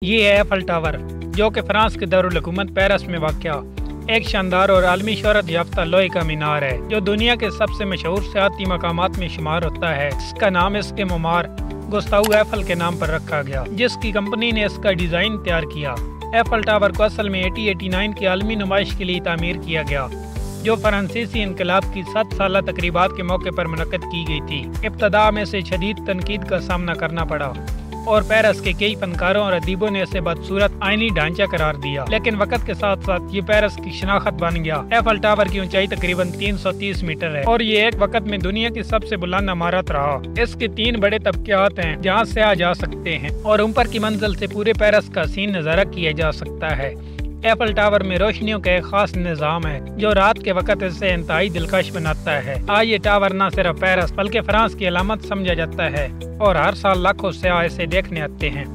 ये है apple tower, जो कि फ्रांस के दारुल हुकूमत पेरिस में वाक़या एक शानदार और आलमी शोहरत याफ्ता लोहे का मीनार है, जो दुनिया के सबसे मशहूर सियाहती मकामात में शुमार होता है। इसका नाम इसके मुमार गुस्ताव एफल के नाम पर रखा गया, जिसकी कंपनी ने इसका डिज़ाइन तैयार किया। एफल टावर को असल में 1889 की आलमी नुमाइश के लिए तामीर किया गया, जो फ्रांसीसी इनकलाब की 7 साला तकरीबात के मौके पर मुनक़्क़द की गई थी। इब्तदा में से शदीद तनकीद का सामना करना पड़ा और पेरिस के कई फनकारों और अदीबों ने इसे बदसूरत आइनी ढांचा करार दिया, लेकिन वक्त के साथ साथ ये पेरिस की शनाख्त बन गया। एफल टावर की ऊंचाई तकरीबन 330 मीटर है और ये एक वक्त में दुनिया की सबसे बुलंद इमारत रहा। इसके 3 बड़े तबक़ात हैं जहाँ से आ जा सकते हैं और ऊपर की मंजिल से पूरे पेरिस का सीन नज़ारा किया जा सकता है। एफल टावर में रोशनियों का एक खास निज़ाम है, जो रात के वक्त इसे इंतहाई दिलकश बनाता है। आज ये टावर न सिर्फ पेरिस बल्कि फ्रांस की अलामत समझा जाता है और हर साल लाखों सयाह इसे देखने आते हैं।